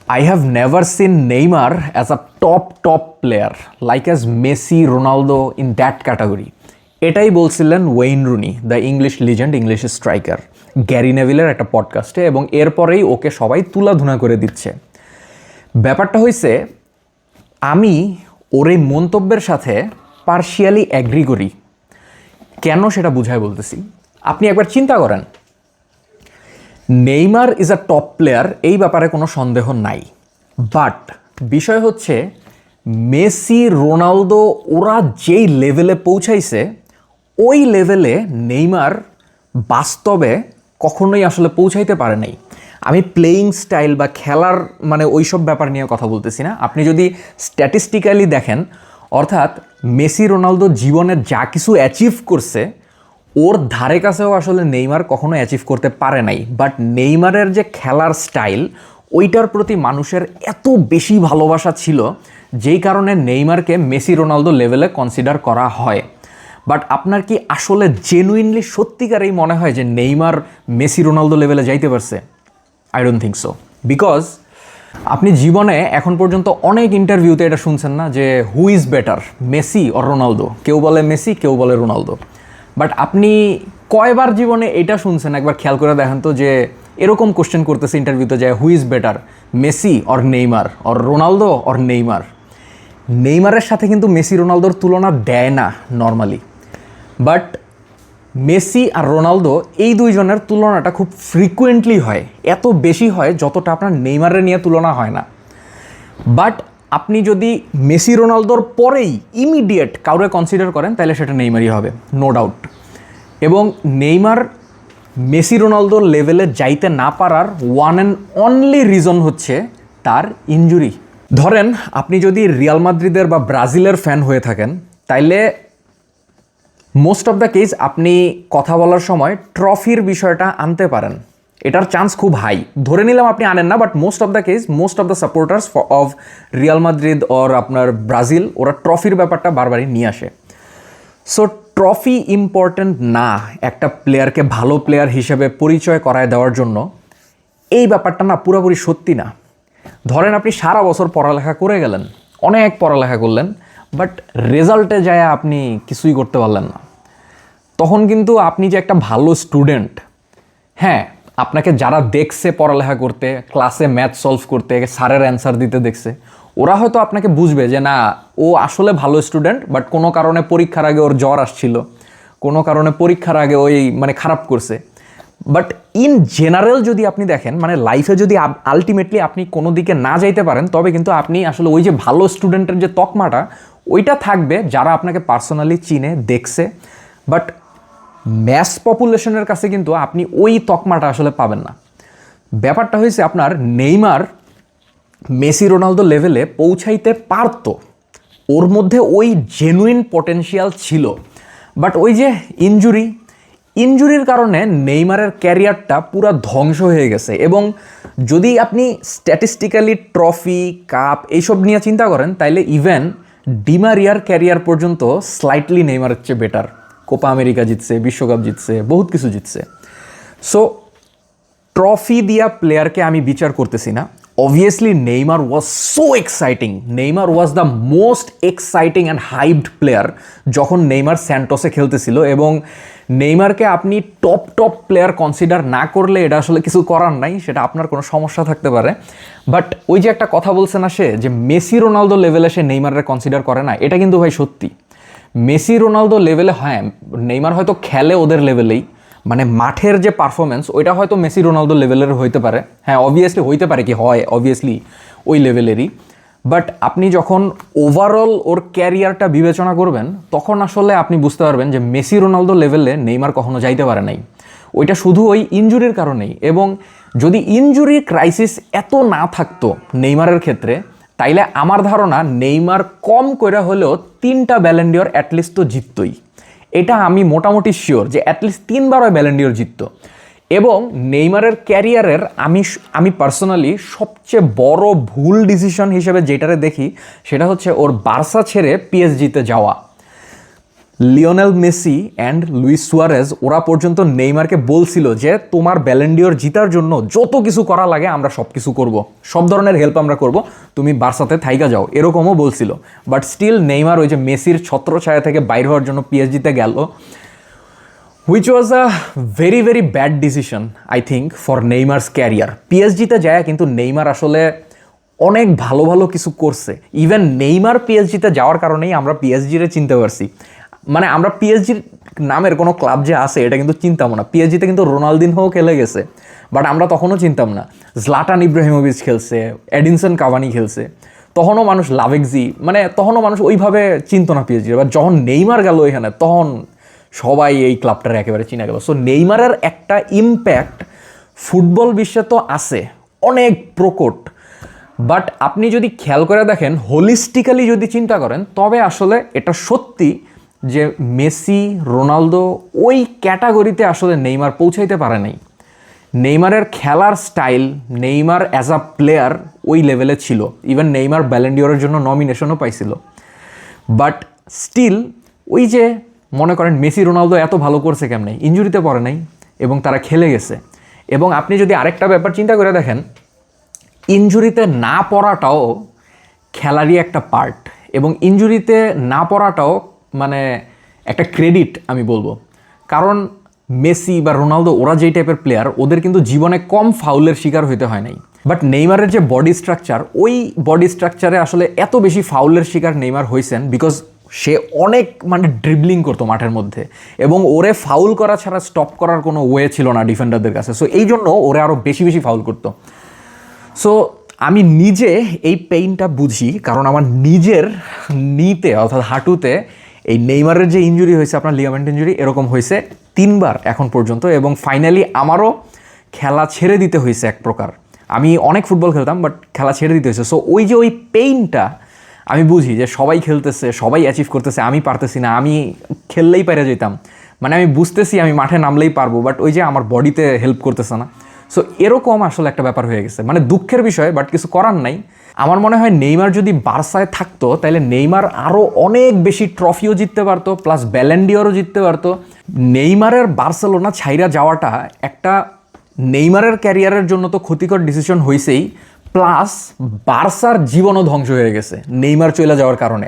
I have never seen Neymar as a top player, like as Messi, Ronaldo in that category. এটাই বলছিলেন Wayne Rooney, the English legend, English striker, Gary নেভিলের একটা পডকাস্টে, এবং এরপরেই ওকে সবাই তুলাধুনা করে দিচ্ছে। ব্যাপারটা হয়েছে, আমি ওর এই মন্তব্যের সাথে পার্শিয়ালি অ্যাগ্রি করি। কেন সেটা বুঝায় বলতেছি। আপনি একবার চিন্তা করেন, Neymar is a top player, এই ব্যাপারে কোনো সন্দেহ নাই। বাট বিষয় হচ্ছে, মেসি, রোনালদো ওরা যেই লেভেলে পৌঁছাইছে, ওই লেভেলে নেইমার বাস্তবে কখনোই আসলে পৌঁছাইতে পারে নাই। আমি প্লেয়িং স্টাইল বা খেলার ওইসব ব্যাপার নিয়ে কথা বলতেছি না। আপনি যদি স্ট্যাটিস্টিক্যালি দেখেন, অর্থাৎ মেসি, রোনালদো জীবনে যা কিছু অ্যাচিভ করছে, ওর ধারে কাছেও আসলে নেইমার কখনো অ্যাচিভ করতে পারে নাই। বাট নেইমারের যে খেলার স্টাইল, ওইটার প্রতি মানুষের এত বেশি ভালোবাসা ছিল, যেই কারণে নেইমারকে মেসি, রোনালদো লেভেলে কনসিডার করা হয়। বাট আপনার কি আসলে জেনুইনলি সত্যিকারেই মনে হয় যে নেইমার মেসি, রোনালদো লেভেলে যাইতে পারছে? I don't think so. Because আপনি জীবনে এখন পর্যন্ত অনেক ইন্টারভিউতে এটা শুনছেন না যে who is better, Messi or Ronaldo? কেউ বলে মেসি, কেউ বলে রোনালদো। বাট আপনি কয়বার জীবনে এটা শুনছেন? একবার খেয়াল করে দেখেন তো, যে এরকম কোশ্চেন করতেছে ইন্টারভিউতে যে who is better, Messi or Neymar or Ronaldo or Neymar? নেইমারের সাথে কিন্তু মেসি, রোনালদোর তুলনা দেয় না নর্মালি। বাট মেসি আর রোনালদো এই দুইজনের তুলনাটা খুব ফ্রিকুয়েন্টলি হয়, এত বেশি হয় যতটা আপনার নেইমারের নিয়ে তুলনা হয় না। বাট আপনি যদি মেসি, রোনালদোর পরেই ইমিডিয়েট কাউরে কনসিডার করেন, তাহলে সেটা নেইমারই হবে, নো ডাউট। এবং নেইমার মেসি, রোনালদোর লেভেলে যাইতে না পারার ওয়ান অ্যান্ড অনলি রিজন হচ্ছে তার ইনজুরি। ধরেন আপনি যদি রিয়াল মাদ্রিদের বা ব্রাজিলের ফ্যান হয়ে থাকেন, তাইলে মোস্ট অফ দ্য কেস আপনি কথা বলার সময় ট্রফির বিষয়টা আনতে পারেন, এটার চান্স খুব হাই। ধরে নিলাম আপনি আনেন না, but most of the case, most of the supporters of Real Madrid or আপনার ব্রাজিল, ওরা ট্রফির ব্যাপারটা বারবারই নিয়ে আসে। সো ট্রফি ইম্পর্ট্যান্ট না একটা প্লেয়ারকে ভালো প্লেয়ার হিসেবে পরিচয় করায় দেওয়ার জন্য, এই ব্যাপারটা না পুরোপুরি সত্যি না। ধরেন আপনি সারা বছর পড়ালেখা করে গেলেন, অনেক পড়ালেখা করলেন, বাট রেজাল্টে যায় আপনি কিছুই করতে পারলেন না। তখন কিন্তু আপনি যে একটা ভালো স্টুডেন্ট, হ্যাঁ, আপনাকে যারা দেখছে পড়ালেখা করতে, ক্লাসে ম্যাথ সলভ করতে, স্যারের অ্যান্সার দিতে দেখছে, ওরা হয়তো আপনাকে বুঝবে যে না, ও আসলে ভালো স্টুডেন্ট, বাট কোনো কারণে পরীক্ষার আগে ওর জ্বর আসছিল, কোনো কারণে পরীক্ষার আগে ওই খারাপ করছে। বাট ইন জেনারেল যদি আপনি দেখেন, লাইফে যদি আলটিমেটলি আপনি কোনো দিকে না যাইতে পারেন, তবে কিন্তু আপনি আসলে ওই যে ভালো স্টুডেন্টের যে তকমাটা, ওইটা থাকবে যারা আপনাকে পার্সোনালি চিনে দেখছে। বাট ম্যাস পপুলেশনের কাছে কিন্তু আপনি ওই তকমাটা আসলে পাবেন না। ব্যাপারটা হয়েছে, আপনার নেইমার মেসি, রোনালদো লেভেলে পৌঁছাইতে পারতো, ওর মধ্যে ওই জেনুইন পটেনশিয়াল ছিল। বাট ওই যে ইনজুরির কারণে নেইমারের ক্যারিয়ারটা পুরো ধ্বংস হয়ে গেছে। এবং যদি আপনি স্ট্যাটিস্টিক্যালি ট্রফি, কাপ এইসব নিয়ে চিন্তা করেন, তাইলে ইভেন ডিমারিয়ার ক্যারিয়ার পর্যন্ত স্লাইটলি নেইমারের চেয়ে বেটার। কোপা আমেরিকা জিতছে, বিশ্বকাপ জিতছে, বহুত কিছু জিতছে। সো ট্রফি দিয়া প্লেয়ারকে আমি বিচার করতেছি না। Obviously Neymar was so exciting, Neymar was the most exciting and hyped player যখন নেইমার স্যান্টোসে খেলতেছিল। এবং নেইমারকে আপনি টপ প্লেয়ার কনসিডার না করলে এটা আসলে কিছু করার নাই, সেটা আপনার কোনো সমস্যা থাকতে পারে। বাট ওই যে একটা কথা বলছে না সে, যে মেসি, রোনালদো লেভেলে সে নেইমারের কনসিডার করে না, এটা কিন্তু ভাই সত্যি। মেসি, রোনালদো লেভেলে, হ্যাঁ, নেইমার হয়তো খেলে ওদের লেভেলেই, মাঠের যে পারফরমেন্স ওইটা হয়তো মেসি, রোনালদো লেভেলের হইতে পারে, হ্যাঁ, অবভিয়াসলি হইতে পারে, কি হয় অবভিয়াসলি ওই লেভেলেরই। বাট আপনি যখন ওভারঅল ওর ক্যারিয়ারটা বিবেচনা করবেন, তখন আসলে আপনি বুঝতে পারবেন যে মেসি, রোনালদো লেভেলে নেইমার কখনো যাইতে পারে নাই। ওইটা শুধু ওই ইনজুরির কারণেই। এবং যদি ইনজুরি ক্রাইসিস এত না থাকতো নেইমারের ক্ষেত্রে, তাইলে আমার ধারণা নেইমার কম করে হলেও 3টা ব্যালন ডিওর অ্যাটলিস্ট তো জিততই। এটা আমি মোটামুটি শিওর যে অ্যাটলিস্ট 3বার ওই ব্যালন ডিওর জিতত। এবং নেইমারের ক্যারিয়ারের আমি পার্সোনালি সবচেয়ে বড় ভুল ডিসিশন হিসেবে যেটারে দেখি, সেটা হচ্ছে ওর বার্সা ছেড়ে পিএসজিতে যাওয়া। Lionel Messi and Luis Suarez ওরা পর্যন্ত নেইমারকে বলছিল যে তোমার ব্যালেন্ডিওর জিতার জন্য যত কিছু করা লাগে আমরা সব কিছু করবো, সব ধরনের হেল্প আমরা করব, তুমি বার্সাতে থাইকা যাও, এরকমও বলছিল। বাট স্টিল নেইমার ওই যে মেসির ছত্রছায়া থেকে বাইর হওয়ার জন্য পিএসজিতে গেল, which was a very very bad decision I think for Neymar's career. পিএসজিতে যায় কিন্তু নেইমার আসলে অনেক ভালো ভালো কিছু করছে। ইভেন নেইমার পিএসজিতে যাওয়ার কারণেই আমরা পিএসজিরে চিনতে পারছি। মানে আমরা পিএসজির নামের কোনো ক্লাব যে আছে এটা কিন্তু চিনতাম না। পিএসজিতে কিন্তু রোনালদিনহোও খেলে গেছে, বাট আমরা তখনও চিনতাম না। জলাটান ইব্রাহিমোভিচ খেলছে, এডিনসন কাভানি খেলছে, তখনও মানুষ লাভেকজি, মানে তখনও মানুষ ওইভাবে চিনতো না পিএসজি। এবার যখন নেইমার গেল এখানে তখন সবাই এই ক্লাবটার একেবারে চিনা গেল। সো নেইমারের একটা ইম্প্যাক্ট ফুটবল বিশ্বে তো আছে অনেক প্রকট, বাট আপনি যদি খেয়াল করে দেখেন, হোলিস্টিক্যালি যদি চিন্তা করেন, তবে আসলে এটা সত্যি যে মেসি রোনালদো ওই ক্যাটাগরিতে আসলে নেইমার পৌঁছাইতে পারে নাই। নেইমারের খেলার style, Neymar as a player ওই লেভেলে ছিল। ইভেন নেইমার ব্যালেন্ডিওরের জন্য নমিনেশনও পাইছিল। বাট স্টিল ওই যে মনে করেন মেসি রোনালদো এত ভালো করছে কেমনে, ইনজুরিতে পড়ে নাই এবং তারা খেলে গেছে। এবং আপনি যদি আরেকটা ব্যাপার চিন্তা করে দেখেন, ইনজুরিতে না পড়াটাও খেলারই একটা পার্ট, এবং ইনজুরিতে না পড়াটাও মানে একটা ক্রেডিট আমি বলবো। কারণ মেসি বা রোনালদো ওরা যেই টাইপের প্লেয়ার, ওদের কিন্তু জীবনে কম ফাউলের শিকার হইতে হয় নাই। বাট নেইমারের যে বডি স্ট্রাকচার, ওই বডি স্ট্রাকচারে আসলে এত বেশি ফাউলের শিকার নেইমার হয়েছেন বিকজ সে অনেক মানে ড্রিবলিং করতো মাঠের মধ্যে, এবং ওরে ফাউল করা ছাড়া স্টপ করার কোনো ওয়ে ছিল না ডিফেন্ডারদের কাছে। সো এই জন্য ওরে আরও বেশি বেশি ফাউল করতো। সো আমি নিজে এই পেইনটা বুঝি, কারণ আমার নিজের নিতে অর্থাৎ হাঁটুতে এই নেইমারের যে ইনজুরি হয়েছে, আপনার লিগামেন্ট ইনজুরি, এরকম হয়েছে 3 বার এখন পর্যন্ত। এবং ফাইনালি আমারও খেলা ছেড়ে দিতে হয়েছে এক প্রকার। আমি অনেক ফুটবল খেলতাম, বাট খেলা ছেড়ে দিতে হয়েছে। সো ওই যে ওই পেইনটা আমি বুঝি যে সবাই খেলতেছে, সবাই অ্যাচিভ করতেছে, আমি পারতেছি না, আমি খেললেই পেরে যেতাম। মানে আমি বুঝতেছি আমি মাঠে নামলেই পারবো, বাট ওই যে আমার বডিতে হেল্প করতেছে না। সো এরকম আসলে একটা ব্যাপার হয়ে গেছে, মানে দুঃখের বিষয়, বাট কিছু করার নাই। আমার মনে হয় নেইমার যদি বার্সায় থাকতো তাহলে নেইমার আরও অনেক বেশি ট্রফিও জিততে পারতো, প্লাস ব্যালেন্ডিওরও জিততে পারতো। নেইমারের বার্সেলোনা ছাইরা যাওয়াটা একটা নেইমারের ক্যারিয়ারের জন্য তো ক্ষতিকর ডিসিশন হয়েছেই, প্লাস বার্সার জীবনও ধ্বংস হয়ে গেছে নেইমার চলে যাওয়ার কারণে।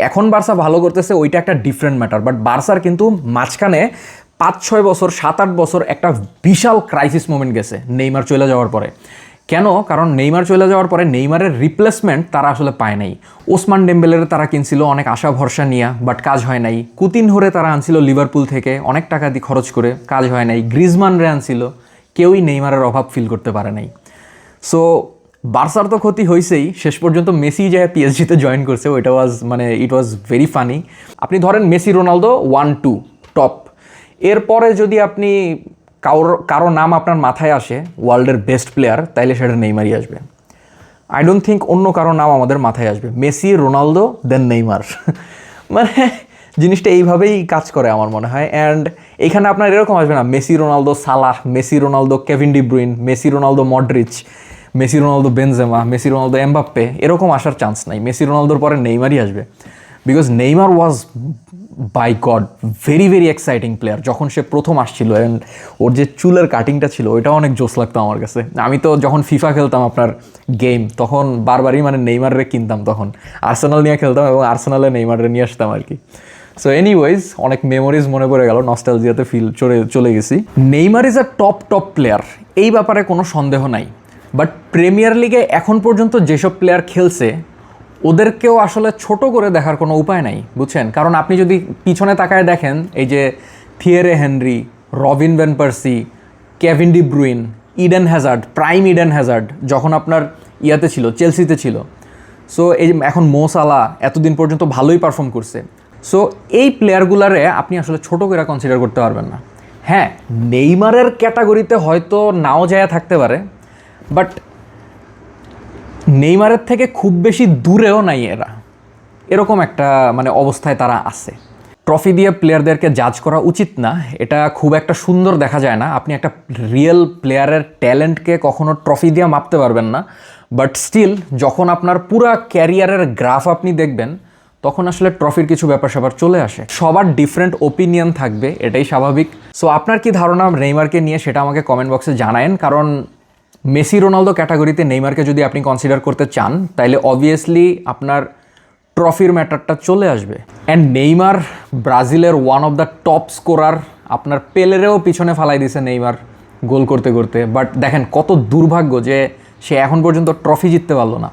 এখন বার্সা ভালো করতেছে, ওইটা একটা ডিফারেন্ট ম্যাটার, বাট বার্সার কিন্তু মাঝখানে 5-6 বছর 7-8 বছর একটা বিশাল ক্রাইসিস মোমেন্ট গেছে নেইমার চলে যাওয়ার পরে। কেন? কারণ নেইমার চলে যাওয়ার পরে নেইমারের রিপ্লেসমেন্ট তারা আসলে পায় নাই। ওসমান ডেম্বেলের তারা কিনছিল অনেক আশা ভরসা নিয়ে, বাট কাজ হয় নাই। কুতিনহোরে তারা আনছিল লিভারপুল থেকে অনেক টাকা দিয়ে খরচ করে, কাজ হয় নাই। গ্রিজমানরে আনছিল, কেউই নেইমারের অভাব ফিল করতে পারে নাই। সো বার্সার তো ক্ষতি হয়েছেই, শেষ পর্যন্ত মেসি যে পিএসজিতে জয়েন করছে, ওইটা ওয়াজ মানে ইট ওয়াজ ভেরি ফানি। আপনি ধরেন মেসি রোনালদো 1-2 টপ, এরপরে যদি আপনি কারো নাম আপনার মাথায় আসে ওয়ার্ল্ডের বেস্ট প্লেয়ার, তাইলে সেটা নেইমারই আসবে। আই ডোন্ট থিঙ্ক অন্য কারো নাম আমাদের মাথায় আসবে। মেসি রোনালদো দেন নেইমার। মানে জিনিসটা এইভাবেই কাজ করে আমার মনে হয়। অ্যান্ড এইখানে আপনার এরকম আসবে না Messi Ronaldo Salah, Messi Ronaldo Kevin De Bruyne, Messi Ronaldo Modric, Messi Ronaldo Benzema, Messi Ronaldo Mbappe, এরকম আসার চান্স নাই। মেসি রোনালদোর পরে নেইমারই আসবে, because Neymar was by god very very exciting player যখন সে প্রথম আসছিল। অ্যান্ড ওর যে চুলের কাটিংটা ছিল ওইটাও অনেক জোস লাগতো আমার কাছে। আমি তো যখন ফিফা খেলতাম আপনার গেম, তখন বারবারই মানে নেইমারে কিনতাম, তখন আর্সেনাল নিয়ে খেলতাম এবং আর্সেনালে নেইমারে নিয়ে আসতাম আর কি। সো এনিওয়েজ, অনেক মেমোরিজ মনে পড়ে গেল, নস্টালজিয়াতে চলে গেছি। Neymar is a top player, এই ব্যাপারে কোনো সন্দেহ নাই। বাট প্রিমিয়ার লিগে এখন পর্যন্ত যেসব প্লেয়ার খেলছে ওদেরকেও আসলে ছোট করে দেখার কোনো উপায় নাই, বুঝছেন? কারণ আপনি যদি পিছনে তাকায় দেখেন, এই যে Thierry Henry, Robin van Persie, Kevin De Bruyne, Eden Hazard, prime Eden Hazard যখন আপনার ইয়াতে ছিল, চেলসিতে ছিল। সো এই এখন মো সালাহ এতদিন পর্যন্ত ভালোই পারফর্ম করছে। সো এই প্লেয়ারগুলারে আপনি আসলে ছোট করে কনসিডার করতে পারবেন না। হ্যাঁ, নেইমারের ক্যাটাগরিতে হয়তো নাও যায় থাকতে পারে, বাট নেইমারের থেকে খুব বেশি দূরেও নাই এরা, এরকম একটা মানে অবস্থায় তারা আছে। ট্রফি দিয়ে প্লেয়ারদেরকে জাজ করা উচিত না, এটা খুব একটা সুন্দর দেখা যায় না। আপনি একটা রিয়েল প্লেয়ারের ট্যালেন্টকে কখনো ট্রফি দিয়ে মাপতে পারবেন না, বাট স্টিল যখন আপনার পুরা ক্যারিয়ারের গ্রাফ আপনি দেখবেন, তখন আসলে ট্রফির কিছু ব্যাপার স্যাপার চলে আসে। সবার ডিফারেন্ট ওপিনিয়ন থাকবে, এটাই স্বাভাবিক। সো আপনার কি ধারণা নেইমারকে নিয়ে সেটা আমাকে কমেন্ট বক্সে জানায়েন, কারণ মেসি রোনালদো ক্যাটাগরিতে নেইমারকে যদি আপনি কনসিডার করতে চান তাহলে অবভিয়াসলি আপনার ট্রফির ম্যাটারটা চলে আসবে। অ্যান্ড নেইমার ব্রাজিলের one of the top scorer, আপনার পেলেরেও পিছনে ফালাই দিছে নেইমার গোল করতে করতে। বাট দেখেন কত দুর্ভাগ্য যে সে এখন পর্যন্ত ট্রফি জিততে পারলো না।